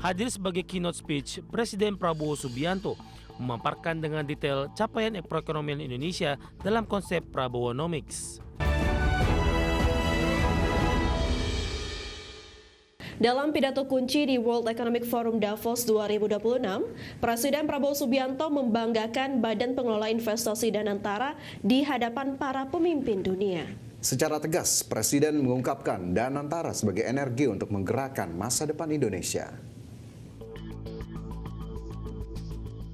Hadir sebagai keynote speech, Presiden Prabowo Subianto memaparkan dengan detail capaian perekonomian Indonesia dalam konsep Prabowonomics. Dalam pidato kunci di World Economic Forum Davos 2026, Presiden Prabowo Subianto membanggakan Badan Pengelola Investasi Danantara di hadapan para pemimpin dunia. Secara tegas, Presiden mengungkapkan Danantara sebagai energi untuk menggerakkan masa depan Indonesia.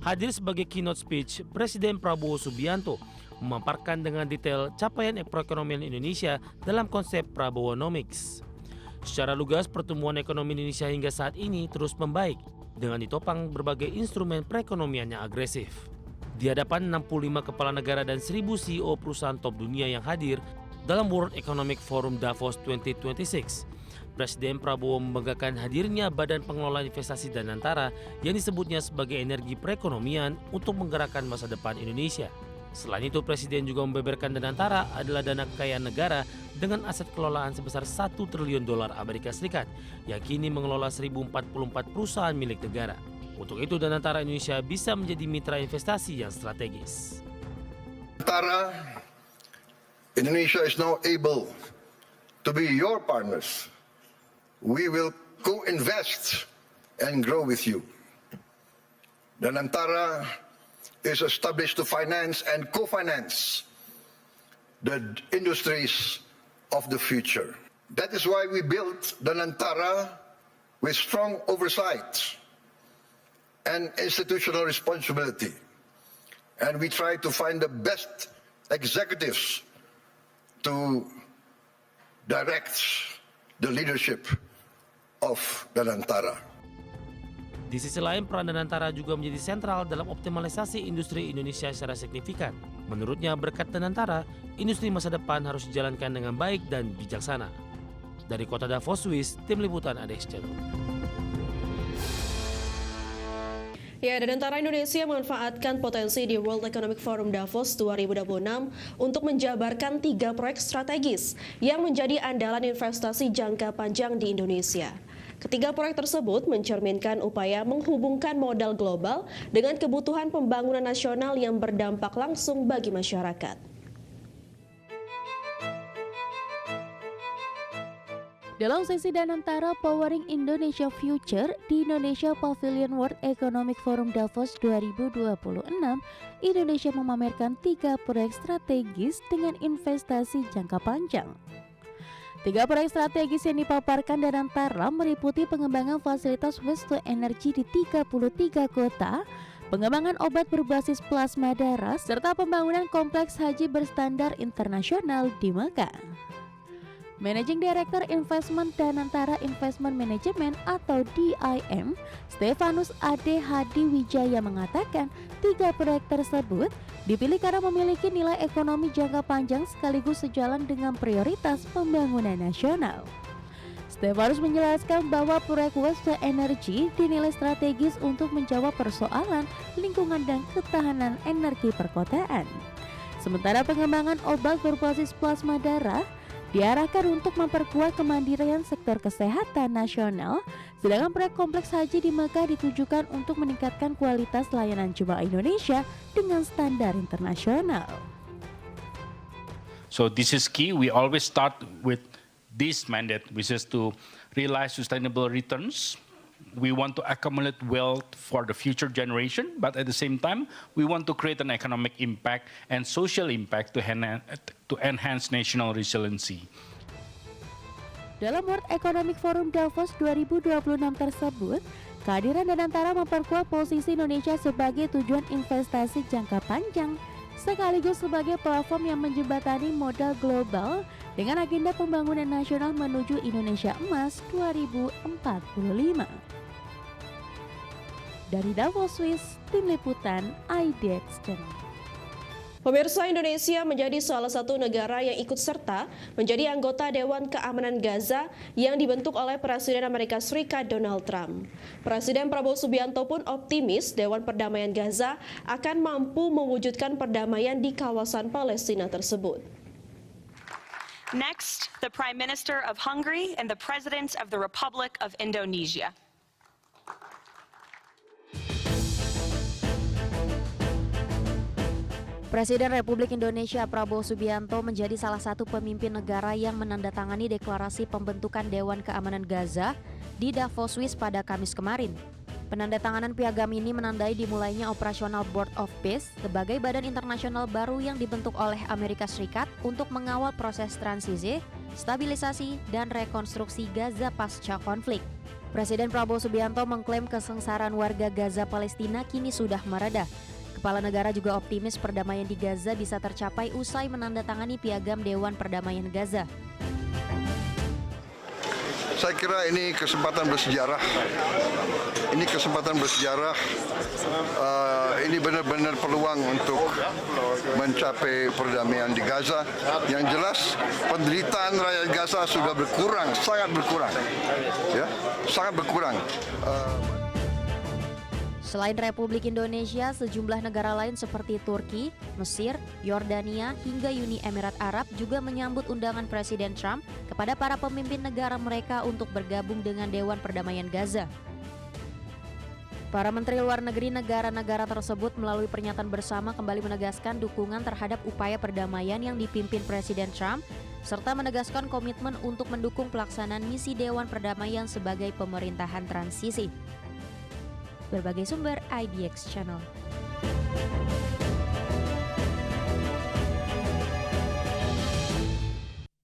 Hadir sebagai keynote speech, Presiden Prabowo Subianto memaparkan dengan detail capaian perekonomian Indonesia dalam konsep Prabowonomics. Secara lugas, pertumbuhan ekonomi Indonesia hingga saat ini terus membaik dengan ditopang berbagai instrumen perekonomian yang agresif. Di hadapan 65 kepala negara dan 1.000 CEO perusahaan top dunia yang hadir dalam World Economic Forum Davos 2026, Presiden Prabowo membanggakan hadirnya Badan Pengelola Investasi Danantara yang disebutnya sebagai energi perekonomian untuk menggerakkan masa depan Indonesia. Selain itu, Presiden juga membeberkan Danantara adalah dana kekayaan negara dengan aset kelolaan sebesar $1 triliun Amerika Serikat yang kini mengelola 1.044 perusahaan milik negara. Untuk itu, Danantara Indonesia bisa menjadi mitra investasi yang strategis. Danantara Indonesia is now able to be your partners. We will co-invest and grow with you. Danantara is established to finance and co-finance the industries of the future. That is why we built Danantara with strong oversight and institutional responsibility. And we try to find the best executives to direct the leadership of Danantara. Di sisi lain, peran Danantara juga menjadi sentral dalam optimalisasi industri Indonesia secara signifikan. Menurutnya, berkat Danantara, industri masa depan harus dijalankan dengan baik dan bijaksana. Dari kota Davos, Swiss, Tim Liputan ADX Channel. Ya, Danantara Indonesia memanfaatkan potensi di World Economic Forum Davos 2026 untuk menjabarkan 3 proyek strategis yang menjadi andalan investasi jangka panjang di Indonesia. Ketiga proyek tersebut mencerminkan upaya menghubungkan modal global dengan kebutuhan pembangunan nasional yang berdampak langsung bagi masyarakat. Dalam sesi Danantara Powering Indonesia Future di Indonesia Pavilion World Economic Forum Davos 2026, Indonesia memamerkan 3 proyek strategis dengan investasi jangka panjang. 3 proyek strategis yang dipaparkan Danantara meliputi pengembangan fasilitas waste to energy di 33 kota, pengembangan obat berbasis plasma darah, serta pembangunan kompleks haji berstandar internasional di Mekah. Managing Director Investment Danantara Investment Management atau DIM, Stefanus Ade Hadi Wijaya mengatakan 3 proyek tersebut dipilih karena memiliki nilai ekonomi jangka panjang sekaligus sejalan dengan prioritas pembangunan nasional. Stefanus menjelaskan bahwa proyek waste to energy dinilai strategis untuk menjawab persoalan lingkungan dan ketahanan energi perkotaan. Sementara pengembangan obat berbasis plasma darah diarahkan untuk memperkuat kemandirian sektor kesehatan nasional, sedangkan proyek kompleks haji di Mekah ditujukan untuk meningkatkan kualitas layanan jemaah Indonesia dengan standar internasional. So this is key. We always start with this mandate, which is to realize sustainable returns. We want to accumulate wealth for the future generation, but at the same time, we want to create an economic impact and social impact to enhance national resiliency. Dalam World Economic Forum Davos 2026 tersebut, kehadiran Danantara memperkuat posisi Indonesia sebagai tujuan investasi jangka panjang, sekaligus sebagai platform yang menjembatani modal global dengan agenda pembangunan nasional menuju Indonesia Emas 2045. Dari Davos, Swiss, Tim Liputan IDX Channel. Pemirsa, Indonesia menjadi salah satu negara yang ikut serta menjadi anggota Dewan Keamanan Gaza yang dibentuk oleh Presiden Amerika Serikat Donald Trump. Presiden Prabowo Subianto pun optimis Dewan Perdamaian Gaza akan mampu mewujudkan perdamaian di kawasan Palestina tersebut. Next, the Prime Minister of Hungary and the President of the Republic of Indonesia. Presiden Republik Indonesia Prabowo Subianto menjadi salah satu pemimpin negara yang menandatangani deklarasi pembentukan Dewan Keamanan Gaza di Davos, Swiss pada Kamis kemarin. Penandatanganan piagam ini menandai dimulainya operasional Board of Peace sebagai badan internasional baru yang dibentuk oleh Amerika Serikat untuk mengawal proses transisi, stabilisasi, dan rekonstruksi Gaza pasca konflik. Presiden Prabowo Subianto mengklaim kesengsaraan warga Gaza Palestina kini sudah mereda. Kepala negara juga optimis perdamaian di Gaza bisa tercapai usai menandatangani piagam Dewan Perdamaian Gaza. Saya kira ini kesempatan bersejarah. Ini kesempatan bersejarah. Ini benar-benar peluang untuk mencapai perdamaian di Gaza. Yang jelas penderitaan rakyat Gaza sudah berkurang, sangat berkurang, ya, sangat berkurang. Selain Republik Indonesia, sejumlah negara lain seperti Turki, Mesir, Yordania, hingga Uni Emirat Arab juga menyambut undangan Presiden Trump kepada para pemimpin negara mereka untuk bergabung dengan Dewan Perdamaian Gaza. Para menteri luar negeri negara-negara tersebut melalui pernyataan bersama kembali menegaskan dukungan terhadap upaya perdamaian yang dipimpin Presiden Trump, serta menegaskan komitmen untuk mendukung pelaksanaan misi Dewan Perdamaian sebagai pemerintahan transisi. Berbagai sumber IDX Channel.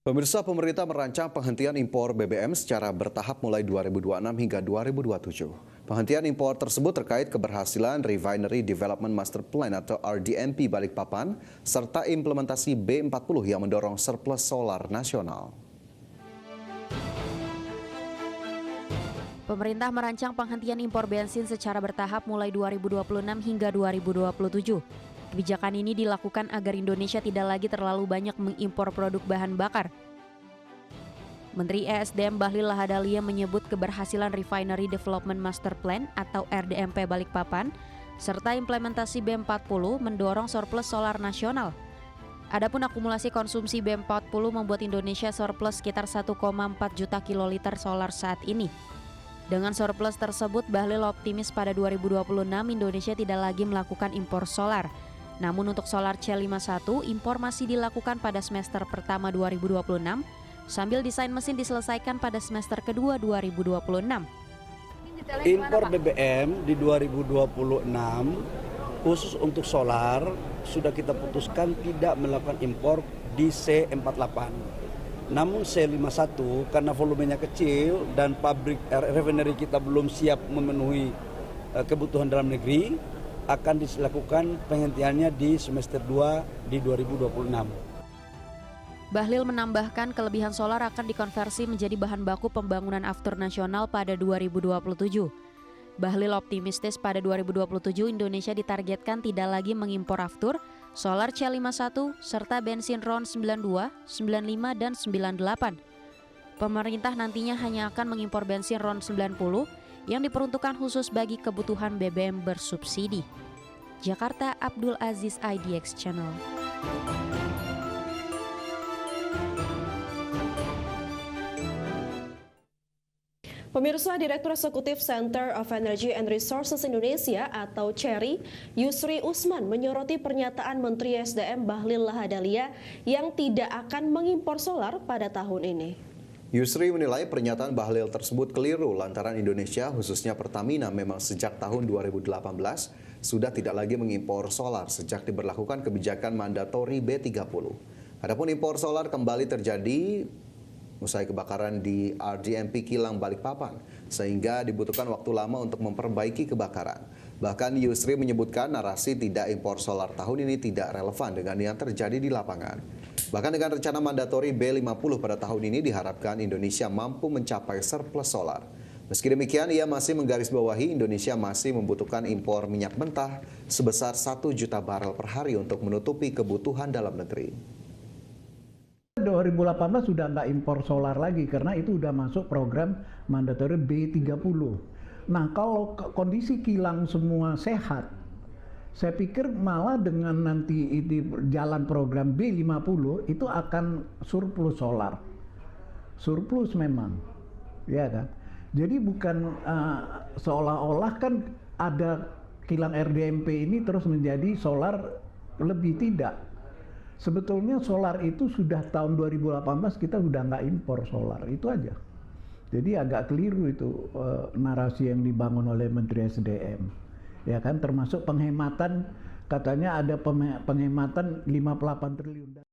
Pemirsa, pemerintah merancang penghentian impor BBM secara bertahap mulai 2026 hingga 2027. Penghentian impor tersebut terkait keberhasilan Refinery Development Master Plan atau RDMP Balikpapan, serta implementasi B40 yang mendorong surplus solar nasional. Pemerintah merancang penghentian impor bensin secara bertahap mulai 2026 hingga 2027. Kebijakan ini dilakukan agar Indonesia tidak lagi terlalu banyak mengimpor produk bahan bakar. Menteri ESDM Bahlil Lahadalia menyebut keberhasilan Refinery Development Master Plan atau RDMP Balikpapan serta implementasi B40 mendorong surplus solar nasional. Adapun akumulasi konsumsi B40 membuat Indonesia surplus sekitar 1,4 juta kiloliter solar saat ini. Dengan surplus tersebut, Bahlil optimis pada 2026 Indonesia tidak lagi melakukan impor solar. Namun untuk solar C51, impor masih dilakukan pada semester pertama 2026, sambil desain mesin diselesaikan pada semester kedua 2026. Impor BBM di 2026 khusus untuk solar sudah kita putuskan tidak melakukan impor di C48. Namun C51 karena volumenya kecil dan pabrik refinery kita belum siap memenuhi kebutuhan dalam negeri, akan dilakukan penghentiannya di semester 2 di 2026. Bahlil menambahkan kelebihan solar akan dikonversi menjadi bahan baku pembangunan aftur nasional pada 2027. Bahlil optimistis pada 2027 Indonesia ditargetkan tidak lagi mengimpor aftur, solar C51, serta bensin RON 92, 95, dan 98. Pemerintah nantinya hanya akan mengimpor bensin RON 90 yang diperuntukkan khusus bagi kebutuhan BBM bersubsidi. Jakarta, Abdul Aziz, IDX Channel. Pemirsa, Direktur Eksekutif Center of Energy and Resources Indonesia atau CERI, Yusri Usman menyoroti pernyataan Menteri SDM Bahlil Lahadalia yang tidak akan mengimpor solar pada tahun ini. Yusri menilai pernyataan Bahlil tersebut keliru lantaran Indonesia, khususnya Pertamina, memang sejak tahun 2018 sudah tidak lagi mengimpor solar sejak diberlakukan kebijakan mandatori B30. Adapun impor solar kembali terjadi usai kebakaran di RDMP Kilang Balikpapan, sehingga dibutuhkan waktu lama untuk memperbaiki kebakaran. Bahkan Yusri menyebutkan narasi tidak impor solar tahun ini tidak relevan dengan yang terjadi di lapangan. Bahkan dengan rencana mandatori B50 pada tahun ini diharapkan Indonesia mampu mencapai surplus solar. Meski demikian, ia masih menggarisbawahi Indonesia masih membutuhkan impor minyak mentah sebesar 1 juta barel per hari untuk menutupi kebutuhan dalam negeri. 2018 sudah nggak impor solar lagi karena itu udah masuk program mandatori B30. Nah, kalau kondisi kilang semua sehat, saya pikir malah dengan nanti ini jalan program B50 itu akan surplus solar. Surplus memang, ya kan? Jadi bukan seolah-olah kan ada kilang RDMP ini terus menjadi solar lebih tidak. Sebetulnya solar itu sudah tahun 2018 kita sudah nggak impor solar, itu aja. Jadi agak keliru itu narasi yang dibangun oleh Menteri SDM. Ya kan, termasuk penghematan, katanya ada penghematan 58 triliun.